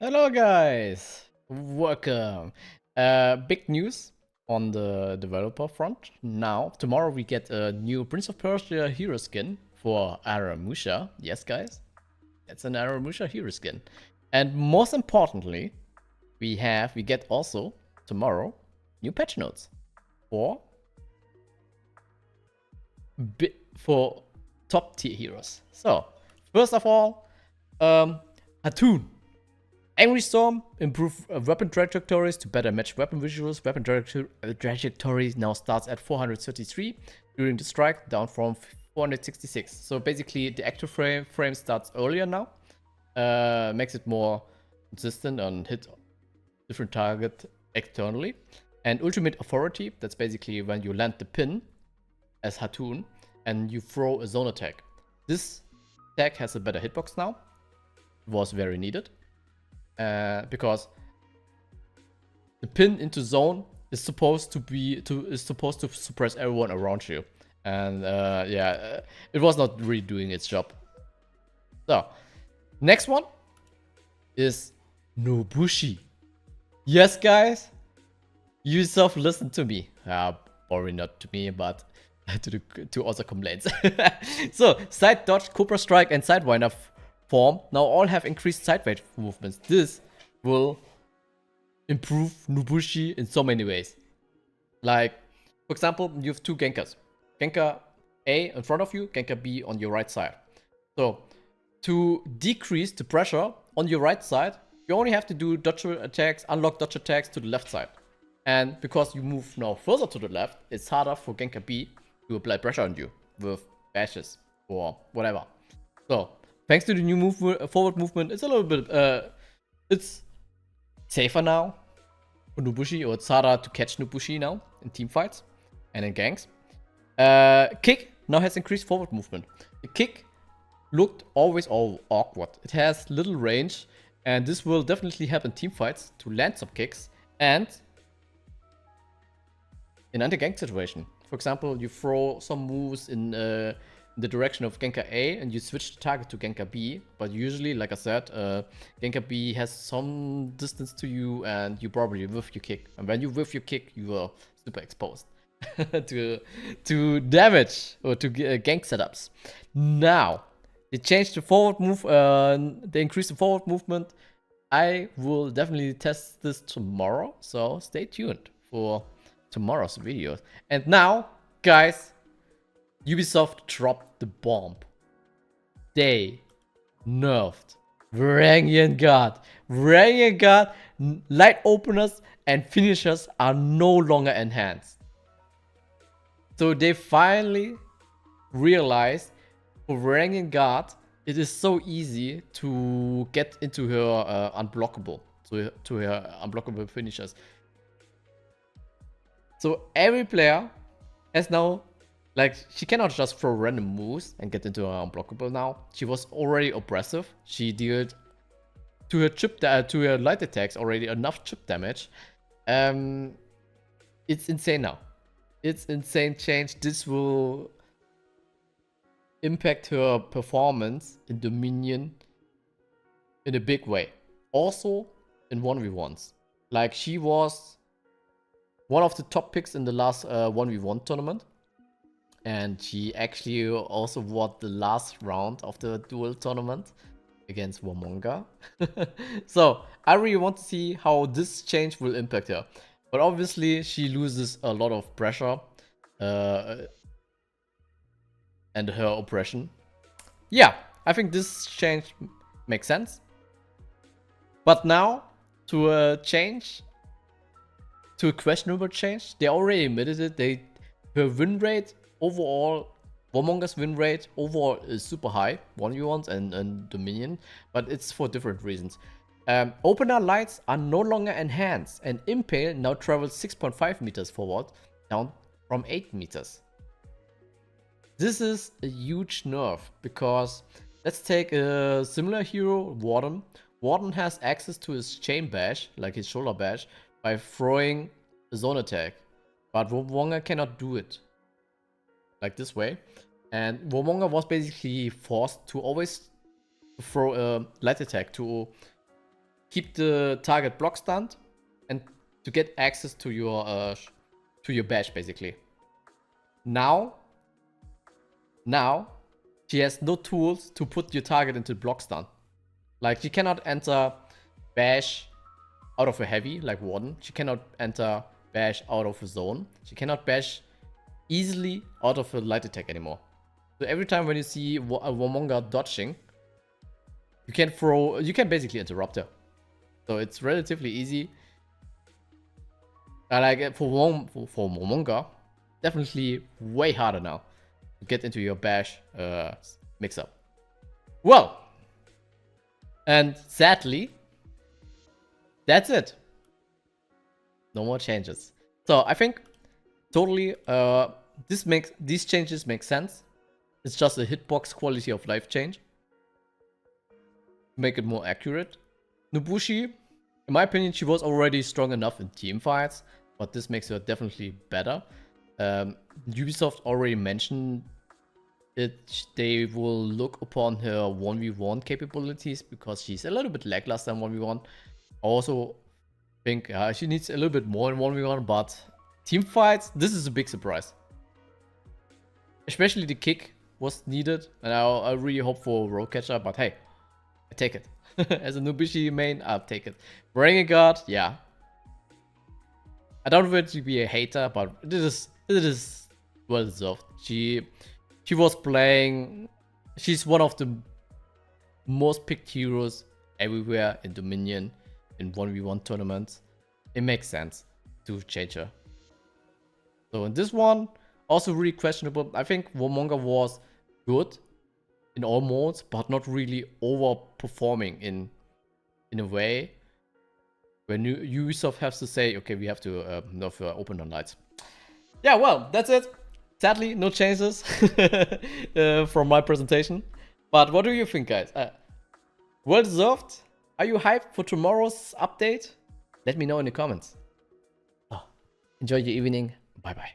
Hello guys, welcome. Big news on the developer front. Now, tomorrow we get a new Prince of Persia hero skin for Aramusha. Yes guys, it's an Aramusha hero skin. And most importantly, we get also tomorrow new patch notes for for top tier heroes. So, first of all, Hatun. Angry Storm improve weapon trajectories to better match weapon visuals. Weapon trajectory now starts at 433 during the strike, down from 466. So basically, the active frame starts earlier now, makes it more consistent and hit different target externally. And Ultimate Authority, that's basically when you land the pin as Hatun and you throw a zone attack. This attack has a better hitbox now. It was very needed. Because the pin into zone is supposed to suppress everyone around you, and it was not really doing its job. So, next one is Nubushi. Yes, guys, you self listen to me. Probably not to me, but to other complaints. So, side dodge, Cobra Strike, and Sidewinder form now all have increased sideways movements. This will improve Nubushi in so many ways. Like, for example, you have two Genkers. Genka A in front of you, Genka B on your right side. So, to decrease the pressure on your right side, you only have to do dodge attacks, unlock dodge attacks to the left side. And because you move now further to the left, it's harder for Genka B to apply pressure on you with bashes or whatever. So, thanks to the new forward movement, it's a little bit, it's safer now for Nubushi, or it's harder to catch Nubushi now in team fights and in ganks. Kick now has increased forward movement. The kick looked always all awkward. It has little range, and this will definitely help in team fights to land some kicks and in anti-gank situation. For example, you throw some moves in the direction of Genka A and you switch the target to Genka B, but usually, like I said, Genka B has some distance to you and you probably whiff your kick. And when you whiff your kick, you are super exposed to damage or to gank setups. Now, they changed the forward move, they increased the forward movement. I will definitely test this tomorrow, so stay tuned for tomorrow's video. And now, guys, Ubisoft dropped the bomb. They nerfed Varangian Guard. Varangian Guard light openers and finishers are no longer enhanced. So they finally realized for Varangian Guard, it is so easy to get into her unblockable, to her unblockable finishers. So every player has now, like, she cannot just throw random moves and get into her unblockable now. She was already oppressive. She dealt to her light attacks already enough chip damage. It's insane now. It's insane change. This will impact her performance in Dominion in a big way. Also in 1v1s. Like, she was one of the top picks in the last 1v1 tournament. And she actually also won the last round of the duel tournament against Wonga. So I really want to see how this change will impact her. But obviously she loses a lot of pressure and her oppression. Yeah, I think this change makes sense. But now, to a change, to a questionable change, they already admitted it. Her win rate overall, Womonga's win rate overall is super high, 1v1s and Dominion, but it's for different reasons. Opener lights are no longer enhanced, and Impale now travels 6.5 meters forward, down from 8 meters. This is a huge nerf, because let's take a similar hero, Warden. Warden has access to his chain bash, like his shoulder bash, by throwing a zone attack, but Wonga cannot do it like this way. And Wonga was basically forced to always throw a light attack to keep the target block stunned and to get access to your bash basically. Now she has no tools to put your target into block stun. Like, she cannot enter bash out of a heavy like Warden. She cannot enter bash out of a zone. She cannot bash easily out of a light attack anymore. So every time when you see a Wonga dodging, you can basically interrupt her. So it's relatively easy. Like for Wonga, definitely way harder now to get into your bash mix-up. Well, and sadly, that's it. No more changes. So I think totally these changes make sense. It's just a hitbox quality of life change. Make it more accurate. Nubushi, in my opinion, she was already strong enough in team fights, but this makes her definitely better. Ubisoft already mentioned it. They will look upon her 1v1 capabilities because she's a little bit lackluster in 1v1. I also think she needs a little bit more in 1v1, but team fights, this is a big surprise. Especially the kick was needed, and I really hope for road catcher, but hey, I take it. As a Nubushi main, I'll take it. Bring guard, yeah. I don't want to be a hater, but it is well deserved. She was playing. She's one of the most picked heroes everywhere in Dominion in 1v1 tournaments. It makes sense to change her. So in this one, also really questionable. I think Wonga was good in all modes, but not really overperforming in a way when Ubisoft has to say, okay, we have to nerf open on lights. Yeah, well, that's it. Sadly, no changes from my presentation. But what do you think, guys? Well deserved. Are you hyped for tomorrow's update? Let me know in the comments. Oh, enjoy your evening. Bye-bye.